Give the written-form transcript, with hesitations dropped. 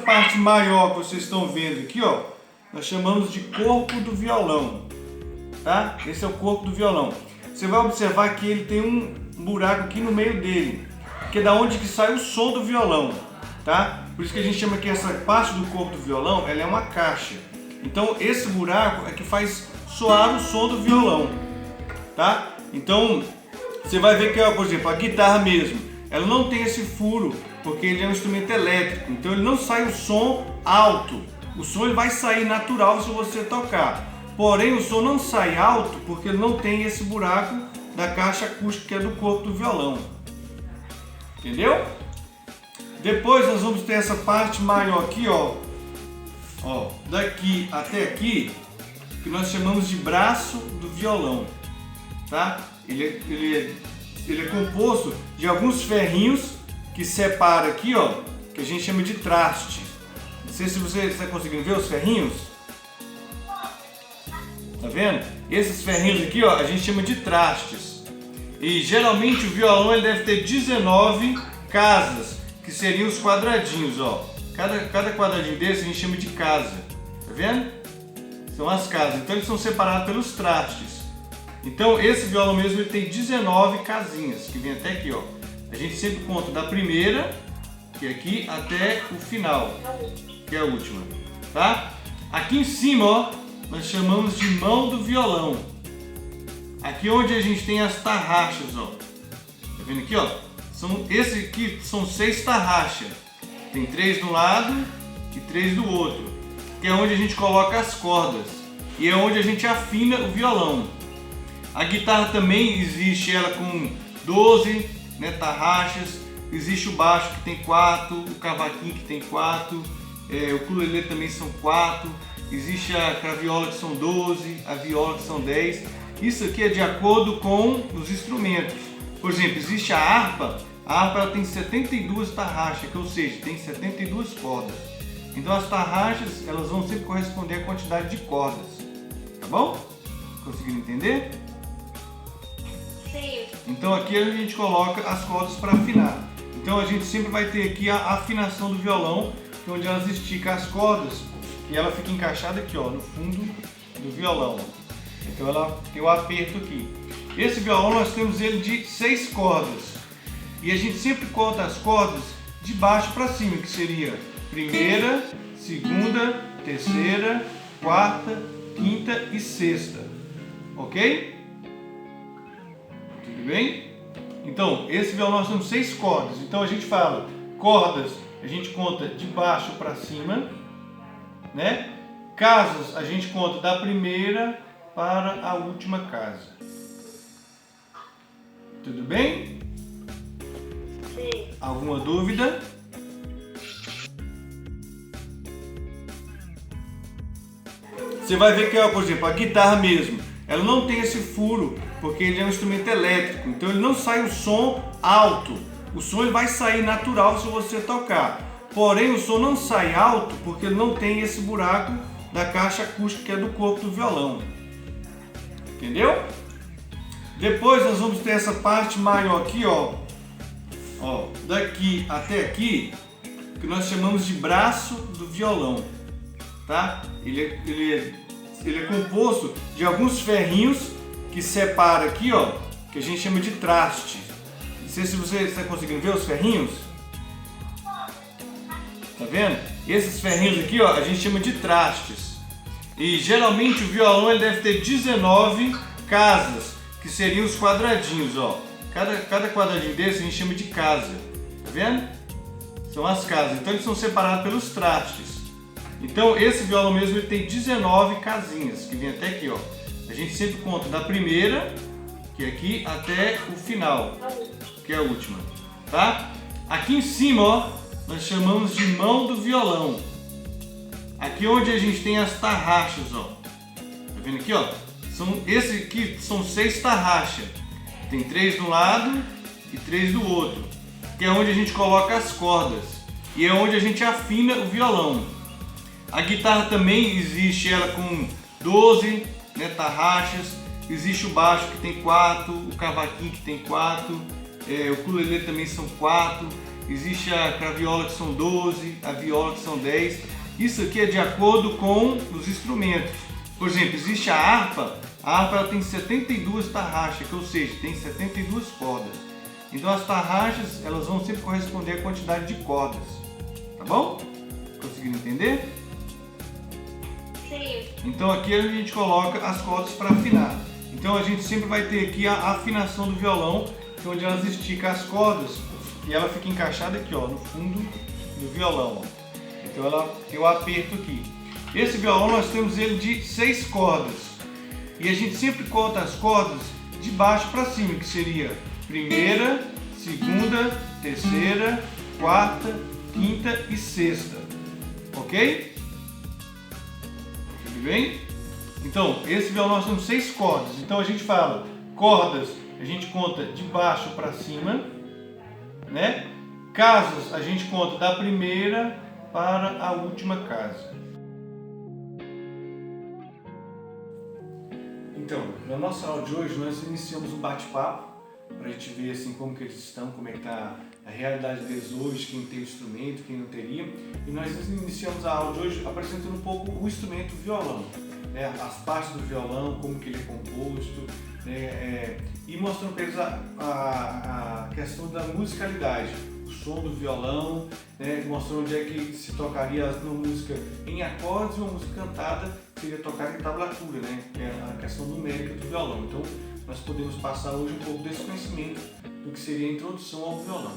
parte maior que vocês estão vendo aqui, ó, nós chamamos de corpo do violão, tá? Esse é o corpo do violão. Você vai observar que ele tem um buraco aqui no meio dele, que é da onde que sai o som do violão, tá? Por isso que a gente chama que essa parte do corpo do violão, ela é uma caixa. Então esse buraco é que faz soar o som do violão, tá? Então você vai ver que, por exemplo, a guitarra mesmo, ela não tem esse furo, porque ele é um instrumento elétrico, então ele não sai o som alto. O som ele vai sair natural se você tocar. Porém, o som não sai alto porque ele não tem esse buraco da caixa acústica que é do corpo do violão. Entendeu? Depois nós vamos ter essa parte maior aqui, ó, daqui até aqui, que nós chamamos de braço do violão, tá? Ele é composto de alguns ferrinhos que separa aqui, ó, que a gente chama de traste. Não sei se você está conseguindo ver os ferrinhos. Tá vendo? Esses ferrinhos aqui, ó, a gente chama de trastes. E geralmente o violão ele deve ter 19 casas, que seriam os quadradinhos, ó. Cada quadradinho desse a gente chama de casa. Tá vendo? São as casas. Então eles são separados pelos trastes. Então esse violão mesmo ele tem 19 casinhas, que vem até aqui, ó. A gente sempre conta da primeira, que é aqui, até o final, que é a última, tá? Aqui em cima, ó, nós chamamos de mão do violão. Aqui onde a gente tem as tarraxas, ó. Tá vendo aqui, ó? Esse aqui são 6 tarraxas. Tem 3 de um lado e 3 do outro, que é onde a gente coloca as cordas e é onde a gente afina o violão. A guitarra também existe ela com 12, né, tarraxas. Existe o baixo que tem 4, o cavaquinho que tem 4, o ukulele também são 4. Existe a craviola que são 12, a viola que são 10. Isso aqui é de acordo com os instrumentos. Por exemplo, existe a harpa ela tem 72 tarraxas, ou seja, tem 72 cordas. Então as tarraxas elas vão sempre corresponder à quantidade de cordas. Tá bom? Conseguiram entender? Sim. Então aqui a gente coloca as cordas para afinar. Então a gente sempre vai ter aqui a afinação do violão, que é onde elas esticam as cordas e ela fica encaixada aqui, ó, no fundo do violão. Então ela tem o aperto aqui. Esse violão nós temos ele de 6 cordas. E a gente sempre conta as cordas de baixo para cima, que seria primeira, segunda, terceira, quarta, quinta e sexta. Ok? Tudo bem? Então, esse violão nós temos 6 cordas. Então a gente fala cordas, a gente conta de baixo para cima, né? Casas, a gente conta da primeira para a última casa. Tudo bem? Sim. Alguma dúvida? Você vai ver que, por exemplo, a guitarra mesmo, ela não tem esse furo, porque ele é um instrumento elétrico, então ele não sai o som alto. O som ele vai sair natural se você tocar. Porém, o som não sai alto porque ele não tem esse buraco da caixa acústica que é do corpo do violão. Entendeu? Depois nós vamos ter essa parte maior aqui, ó, daqui até aqui, que nós chamamos de braço do violão, tá? Ele é composto de alguns ferrinhos que separa aqui, ó, que a gente chama de traste. Não sei se você está conseguindo ver os ferrinhos. Tá vendo? Esses ferrinhos aqui, ó, a gente chama de trastes. E geralmente o violão ele deve ter 19 casas, que seriam os quadradinhos, ó. Cada quadradinho desse a gente chama de casa. Tá vendo? São as casas. Então eles são separados pelos trastes. Então esse violão mesmo ele tem 19 casinhas, que vem até aqui, ó. A gente sempre conta da primeira, que é aqui, até o final, que é a última, tá? Aqui em cima, ó, nós chamamos de mão do violão. Aqui onde a gente tem as tarraxas, ó. Tá vendo aqui, ó? Esse aqui são 6 tarraxas. Tem 3 de um lado e 3 do outro, que é onde a gente coloca as cordas e é onde a gente afina o violão. A guitarra também existe ela com 12, né, tarraxas. Existe o baixo que tem 4, o cavaquinho que tem 4, o ukulele também são 4. existe a craviola que são 12, a viola que são 10. Isso aqui é de acordo com os instrumentos. Por exemplo, existe a harpa ela tem 72 tarraxas, ou seja, tem 72 cordas. Então as tarraxas elas vão sempre corresponder à quantidade de cordas, tá bom? Conseguiram entender? Sim. Então aqui a gente coloca as cordas para afinar. Então a gente sempre vai ter aqui a afinação do violão, que é onde elas esticam as cordas e ela fica encaixada aqui, ó, no fundo do violão. Ó. Então ela tem o aperto aqui. Esse violão nós temos ele de 6 cordas e a gente sempre conta as cordas de baixo para cima, que seria primeira, segunda, terceira, quarta, quinta e sexta, ok? Tudo bem? Então, esse violão nós temos 6 cordas. Então a gente fala cordas, a gente conta de baixo para cima, né? Casas a gente conta da primeira para a última casa. Então, na nossa aula de hoje nós iniciamos um bate-papo para a gente ver assim como que eles estão, como é que está a realidade deles hoje, quem tem o instrumento, quem não teria. E nós iniciamos a aula de hoje apresentando um pouco o instrumento violão, né? As partes do violão, como que ele é composto, né? E mostrando para eles a questão da musicalidade, o som do violão, né? Mostrando onde é que se tocaria uma música em acordes e uma música cantada seria tocada em tablatura, né? Que é a questão numérica do violão. Então nós podemos passar hoje um pouco desse conhecimento do que seria a introdução ao violão.